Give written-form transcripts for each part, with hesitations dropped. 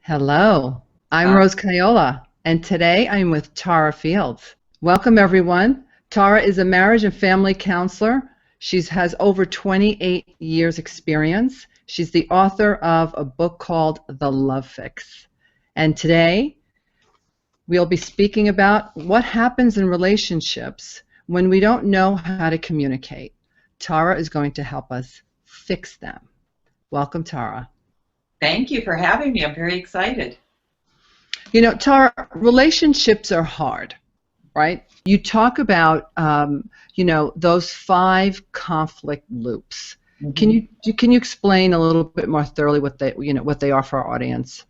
Hello, I'm Uh, Rose Caiola, and today I'm with Tara Fields. Welcome, everyone. Tara is a marriage and family counselor. She has over 28 years experience. She's the author of a book called The Love Fix. And today we'll be speaking about what happens in relationships when we don't know how to communicate. Tara is going to help us fix them. Welcome, Tara. Thank you for having me. I'm very excited. Tara, relationships are hard, right? You talk about, those five conflict loops. Can Mhm. you explain a little bit more thoroughly what they are for our audience?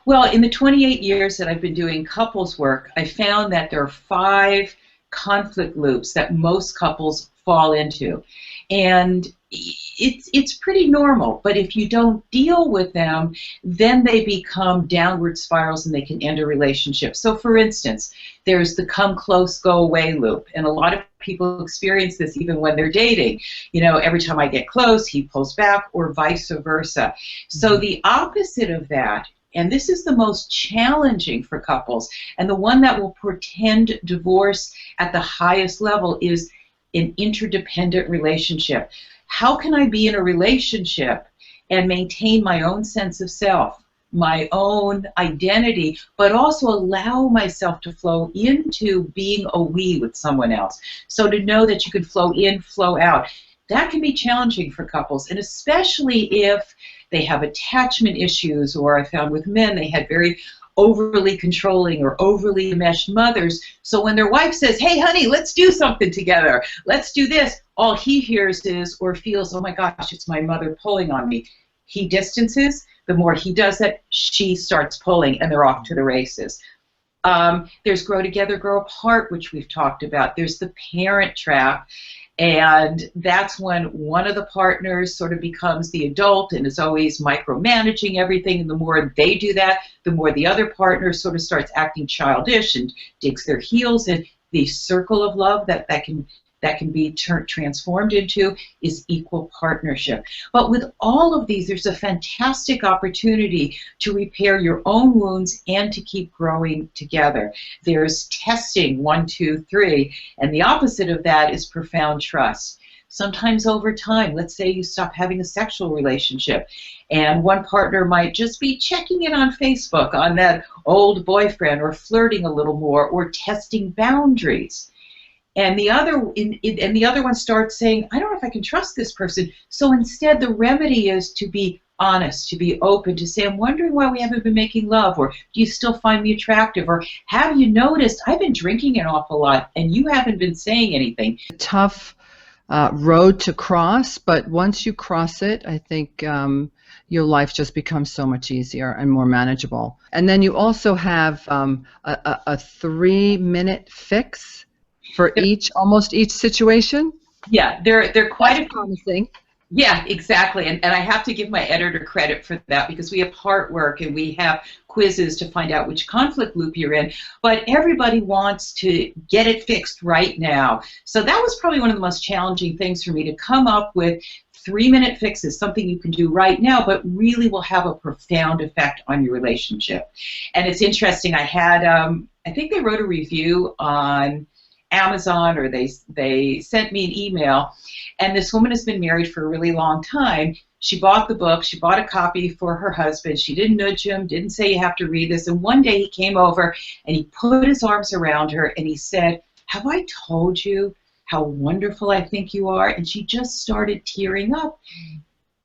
Well, in the 28 years that I've been doing couples work, I found that there are five conflict loops that most couples fall into. And it's pretty normal, but if you don't deal with them, then they become downward spirals and they can end a relationship. So for instance, there's the come close, go away loop. And a lot of people experience this even when they're dating. Every time I get close, he pulls back, or vice versa. So Mhm. the opposite of that, and this is the most challenging for couples, and the one that will portend divorce at the highest level, is an interdependent relationship. How can I be in a relationship and maintain my own sense of self, my own identity, but also allow myself to flow into being a we with someone else? So to know that you can flow in, flow out, that can be challenging for couples, and especially if they have attachment issues, or I found with men they had very overly controlling or overly enmeshed mothers. So when their wife says, "Hey, honey, let's do something together, let's do this," all he hears is or feels, "Oh my gosh, it's my mother pulling on me." He distances. The more he does that, she starts pulling, and they're off to the races. There's grow together, grow apart, which we've talked about. There's the parent trap. And that's when one of the partners sort of becomes the adult and is always micromanaging everything. And the more they do that, the more the other partner sort of starts acting childish and digs their heels in. The circle of love that can be transformed into is equal partnership. But with all of these, there's a fantastic opportunity to repair your own wounds and to keep growing together. There's testing, 1, 2, 3, and the opposite of that is profound trust. Sometimes over time, let's say you stop having a sexual relationship, and one partner might just be checking in on Facebook on that old boyfriend, or flirting a little more, or testing boundaries. And the other one starts saying, "I don't know if I can trust this person." So instead, the remedy is to be honest, to be open, to say, "I'm wondering why we haven't been making love," or "Do you still find me attractive?" or "Have you noticed I've been drinking an awful lot and you haven't been saying anything?" Tough road to cross, but once you cross it, I think your life just becomes so much easier and more manageable. And then you also have a 3-minute fix for almost each situation. Yeah, they're That's quite a promising. Yeah, exactly. And I have to give my editor credit for that, because we have heart work and we have quizzes to find out which conflict loop you're in. But everybody wants to get it fixed right now. So that was probably one of the most challenging things for me, to come up with 3-minute fixes, something you can do right now, but really will have a profound effect on your relationship. And it's interesting. I think they wrote a review on Amazon, or they sent me an email, and this woman has been married for a really long time. She bought the book. She bought a copy for her husband. She didn't nudge him, didn't say, "You have to read this." And one day he came over and he put his arms around her and he said, "Have I told you how wonderful I think you are?" And she just started tearing up.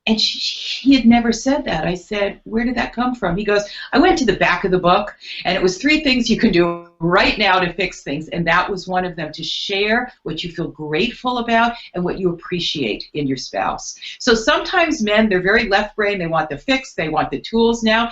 And he had never said that. I said, "Where did that come from?" He goes, "I went to the back of the book, and it was 3 things you can do right now to fix things." And that was one of them: to share what you feel grateful about and what you appreciate in your spouse. So sometimes men, they're very left brain. They want the fix. They want the tools now.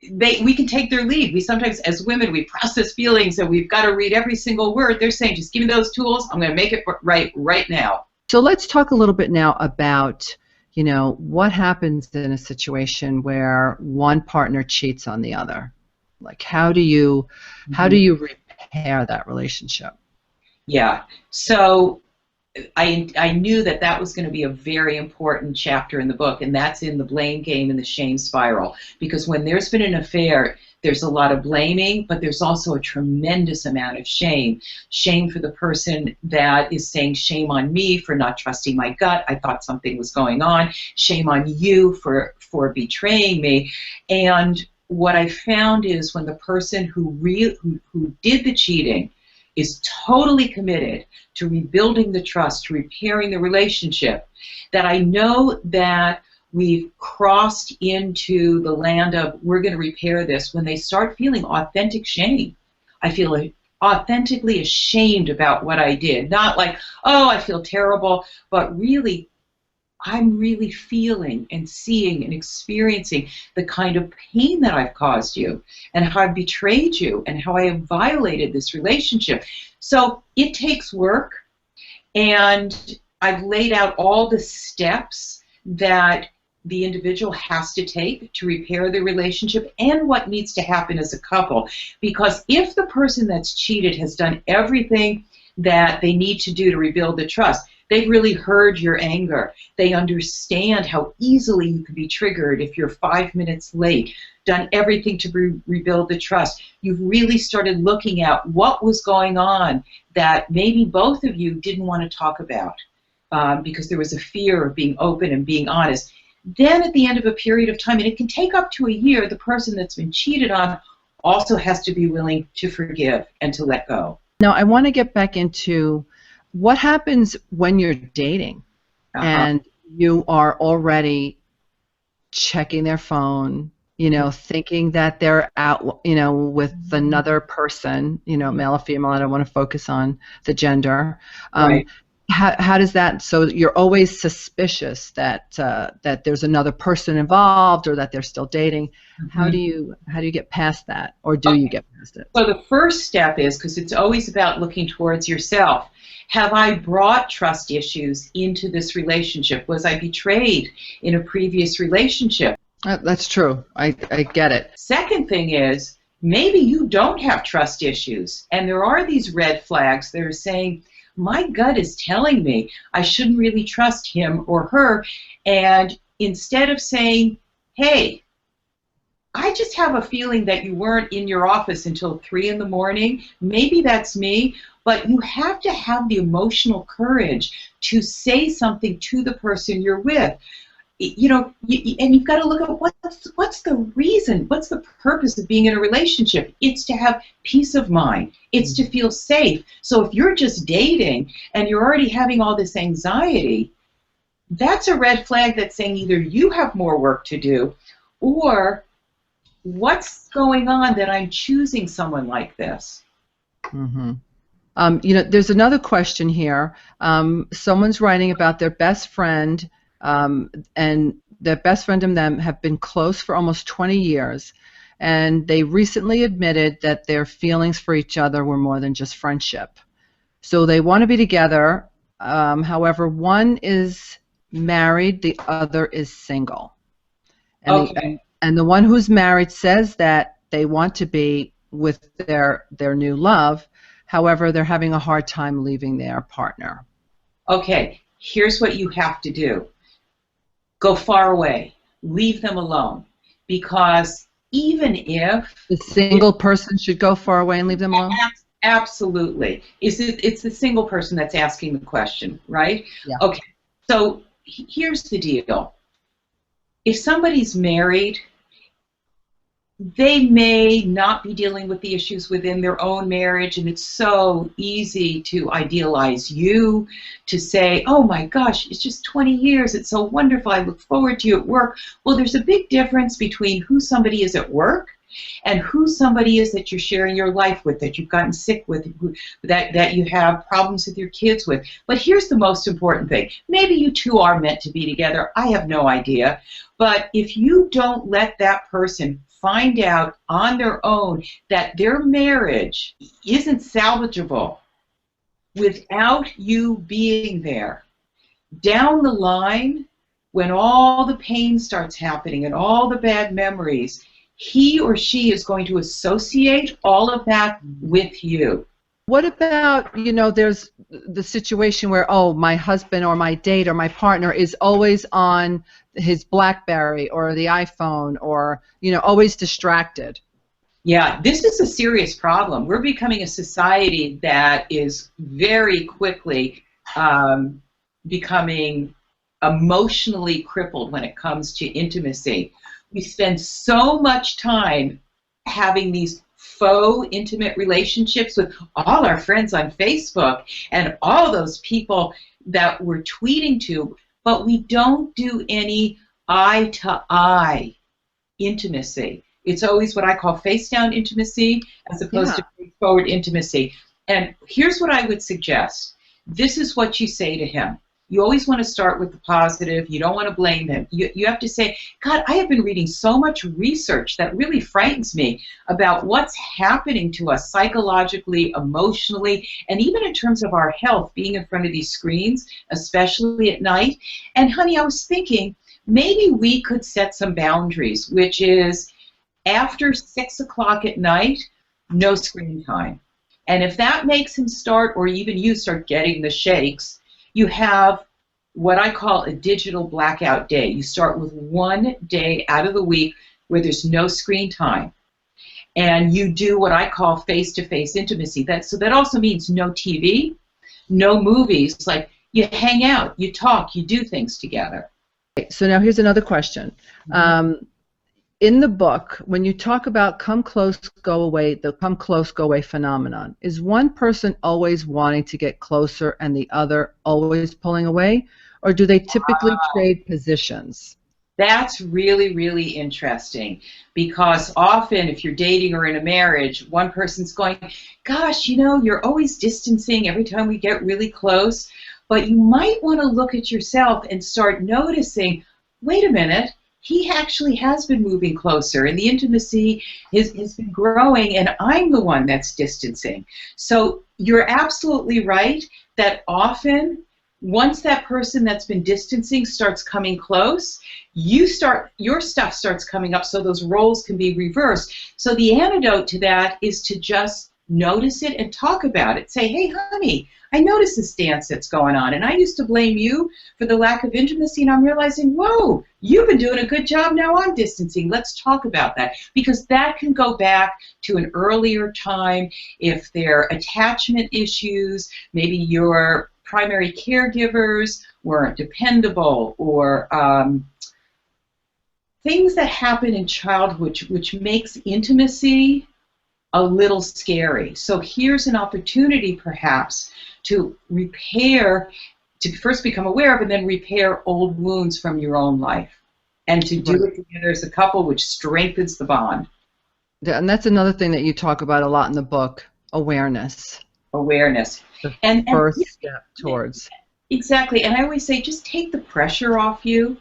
We can take their lead. We sometimes, as women, we process feelings, and we've got to read every single word. They're saying, "Just give me those tools. I'm going to make it right now." So let's talk a little bit now about, what happens in a situation where one partner cheats on the other. Like, how do Mhm. you repair that relationship? Yeah. So I knew that that was going to be a very important chapter in the book, and that's in the blame game and the shame spiral. Because when there's been an affair, there's a lot of blaming, but there's also a tremendous amount of shame. Shame for the person that is saying, shame on me for not trusting my gut. I thought something was going on. Shame on you for betraying me. And what I found is when the person who did the cheating is totally committed to rebuilding the trust, to repairing the relationship, that I know that we've crossed into the land of we're going to repair this when they start feeling authentic shame. I feel authentically ashamed about what I did. Not like, oh, I feel terrible, but really, I'm really feeling and seeing and experiencing the kind of pain that I've caused you and how I've betrayed you and how I have violated this relationship. So it takes work, and I've laid out all the steps that the individual has to take to repair the relationship and what needs to happen as a couple. Because if the person that's cheated has done everything that they need to do to rebuild the trust, they've really heard your anger. They understand how easily you can be triggered if you're 5 minutes late, done everything to rebuild the trust. You've really started looking at what was going on that maybe both of you didn't want to talk about because there was a fear of being open and being honest. Then at the end of a period of time, and it can take up to a year, the person that's been cheated on also has to be willing to forgive and to let go. Now, I want to get back into what happens when you're dating and you are already checking their phone, thinking that they're out, with another person, male or female. I don't want to focus on the gender. Right. How does that? So you're always suspicious that that there's another person involved or that they're still dating. How do you get past that, or do you get past it? So the first step is, because it's always about looking towards yourself. Have I brought trust issues into this relationship? Was I betrayed in a previous relationship? That's true. I get it. Second thing is, maybe you don't have trust issues, and there are these red flags that are saying, my gut is telling me I shouldn't really trust him or her, and instead of saying, hey, I just have a feeling that you weren't in your office until 3 in the morning, maybe that's me, but you have to have the emotional courage to say something to the person you're with. And you've got to look at what's the reason, what's the purpose of being in a relationship. It's to have peace of mind. It's to feel safe. So if you're just dating and you're already having all this anxiety, that's a red flag that's saying either you have more work to do, or what's going on that I'm choosing someone like this. Mm-hmm. There's another question here. Someone's writing about their best friend, and their best friend and them have been close for almost 20 years, and they recently admitted that their feelings for each other were more than just friendship. So they want to be together. However, one is married, the other is single. And the one who's married says that they want to be with their new love. However, they're having a hard time leaving their partner. Okay, here's what you have to do. Go far away. Leave them alone. Because even if... The single person should go far away and leave them alone? Absolutely. It's the single person that's asking the question, right? Yeah. Okay, so here's the deal. If somebody's married, they may not be dealing with the issues within their own marriage, and it's so easy to idealize you, to say, oh my gosh, it's just 20 years, it's so wonderful, I look forward to you at work. Well, there's a big difference between who somebody is at work and who somebody is that you're sharing your life with, that you've gotten sick with, that you have problems with your kids with. But here's the most important thing. Maybe you two are meant to be together. I have no idea. But if you don't let that person find out on their own that their marriage isn't salvageable without you being there, down the line, when all the pain starts happening and all the bad memories, he or she is going to associate all of that with you. What about, there's the situation where, oh, my husband or my date or my partner is always on his BlackBerry or the iPhone or, always distracted. Yeah, this is a serious problem. We're becoming a society that is very quickly becoming emotionally crippled when it comes to intimacy. We spend so much time having these faux intimate relationships with all our friends on Facebook and all those people that we're tweeting to, but we don't do any eye-to-eye intimacy. It's always what I call face-down intimacy as opposed to face-forward intimacy. And here's what I would suggest. This is what you say to him. You always want to start with the positive. You don't want to blame him. You have to say, God, I have been reading so much research that really frightens me about what's happening to us psychologically, emotionally, and even in terms of our health, being in front of these screens, especially at night. And honey, I was thinking, maybe we could set some boundaries, which is after 6 o'clock at night, no screen time. And if that makes him start, or even you start getting the shakes, you have what I call a digital blackout day. You start with one day out of the week where there's no screen time. And you do what I call face-to-face intimacy. So that also means no TV, no movies. Like, you hang out, you talk, you do things together. So now here's another question. In the book, when you talk about come close, go away, the come close, go away phenomenon, is one person always wanting to get closer and the other always pulling away? Or do they typically trade positions? That's really, really interesting, because often if you're dating or in a marriage, one person's going, gosh, you're always distancing every time we get really close, but you might want to look at yourself and start noticing, wait a minute, he actually has been moving closer, and the intimacy has been growing, and I'm the one that's distancing. So you're absolutely right that often, once that person that's been distancing starts coming close, your stuff starts coming up, so those roles can be reversed. So the antidote to that is to just notice it and talk about it. Say, hey, honey, I noticed this dance that's going on, and I used to blame you for the lack of intimacy, and I'm realizing, whoa, you've been doing a good job, now I'm distancing. Let's talk about that, because that can go back to an earlier time. If there are attachment issues, maybe your primary caregivers weren't dependable, or things that happen in childhood which makes intimacy a little scary. So here's an opportunity perhaps to repair, to first become aware of and then repair old wounds from your own life, and to do it together as a couple, which strengthens the bond. Yeah, and that's another thing that you talk about a lot in the book, awareness. Awareness. The first step towards. Exactly, and I always say, just take the pressure off you.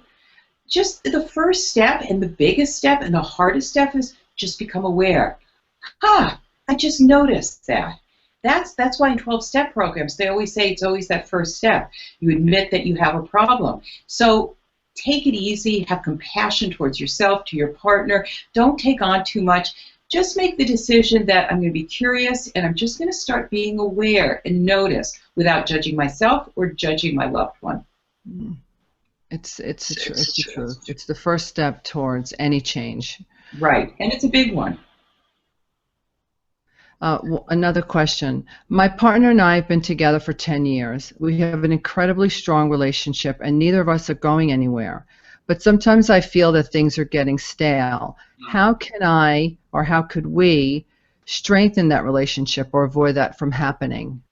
Just the first step and the biggest step and the hardest step is just become aware. I just noticed that. That's why in 12-step programs, they always say it's always that first step. You admit that you have a problem. So take it easy, have compassion towards yourself, to your partner. Don't take on too much. Just make the decision that I'm going to be curious, and I'm just going to start being aware and notice without judging myself or judging my loved one. It's the truth. It's the first step towards any change. Right, and it's a big one. Another question. My partner and I have been together for 10 years. We have an incredibly strong relationship, and neither of us are going anywhere. But sometimes I feel that things are getting stale. How can I, or how could we, strengthen that relationship or avoid that from happening?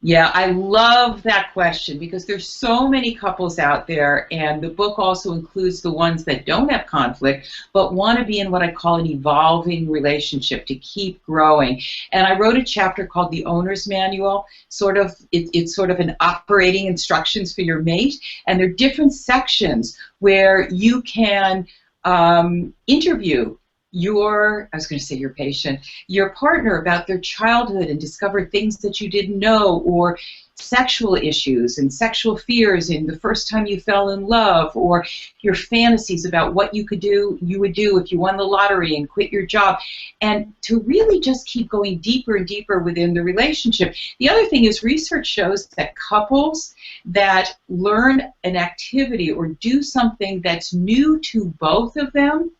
Yeah, I love that question, because there's so many couples out there, and the book also includes the ones that don't have conflict but want to be in what I call an evolving relationship to keep growing. And I wrote a chapter called The Owner's Manual. It's sort of an operating instructions for your mate, and there are different sections where you can interview your partner about their childhood and discover things that you didn't know, or sexual issues and sexual fears in the first time you fell in love, or your fantasies about what you would do if you won the lottery and quit your job, and to really just keep going deeper and deeper within the relationship. The other thing is research shows that couples that learn an activity or do something that's new to both of them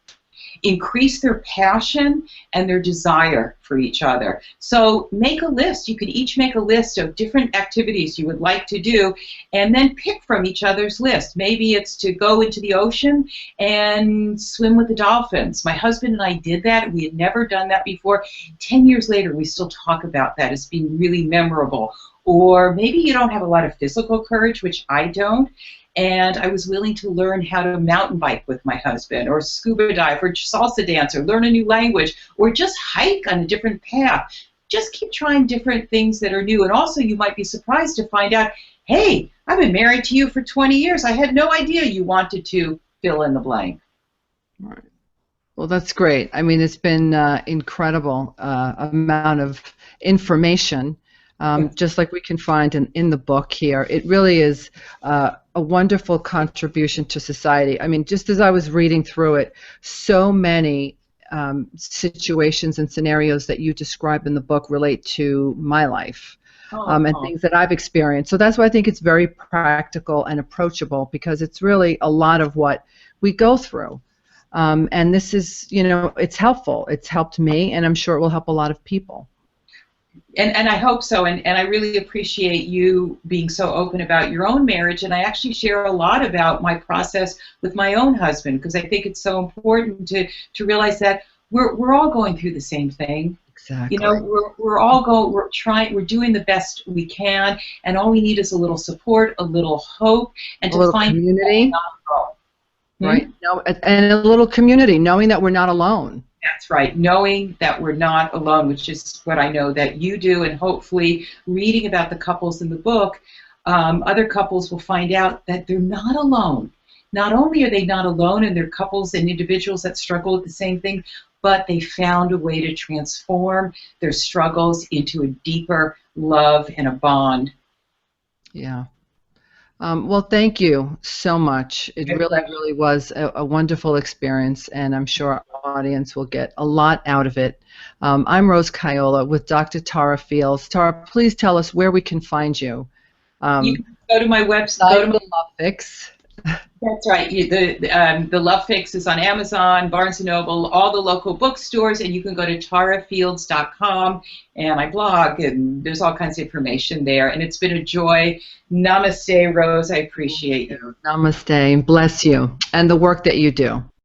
increase their passion and their desire for each other. So make a list. You could each make a list of different activities you would like to do, and then pick from each other's list. Maybe it's to go into the ocean and swim with the dolphins. My husband and I did that. We had never done that before. 10 years later, we still talk about that as being really memorable. Or maybe you don't have a lot of physical courage, which I don't, and I was willing to learn how to mountain bike with my husband, or scuba dive, or salsa dance, or learn a new language, or just hike on a different path. Just keep trying different things that are new. And also you might be surprised to find out, hey, I've been married to you for 20 years. I had no idea you wanted to fill in the blank. All right. Well, that's great. I mean, it's been incredible amount of information. Just like we can find in the book here. It really is a wonderful contribution to society. I mean, just as I was reading through it, so many situations and scenarios that you describe in the book relate to my life and things that I've experienced. So that's why I think it's very practical and approachable, because it's really a lot of what we go through. And this is, it's helpful. It's helped me, and I'm sure it will help a lot of people. And I hope so, and I really appreciate you being so open about your own marriage, and I actually share a lot about my process with my own husband, because I think it's so important to realize that we're all going through the same thing. Exactly. We're doing the best we can, and all we need is a little support, a little hope, and to find community. Right. And a little community, knowing that we're not alone. That's right, knowing that we're not alone, which is what I know that you do, and hopefully reading about the couples in the book, other couples will find out that they're not alone. Not only are they not alone, and they're couples and individuals that struggle with the same thing, but they found a way to transform their struggles into a deeper love and a bond. Yeah. Well, thank you so much. It really was a wonderful experience, and I'm sure our audience will get a lot out of it. I'm Rose Caiola with Dr. Tara Fields. Tara, please tell us where we can find you. You can go to my website. Go to the Love Fix. That's right. The Love Fix is on Amazon, Barnes & Noble, all the local bookstores, and you can go to tarafields.com, and I blog, and there's all kinds of information there. And it's been a joy. Namaste, Rose. I appreciate you. Namaste. Bless you, and the work that you do.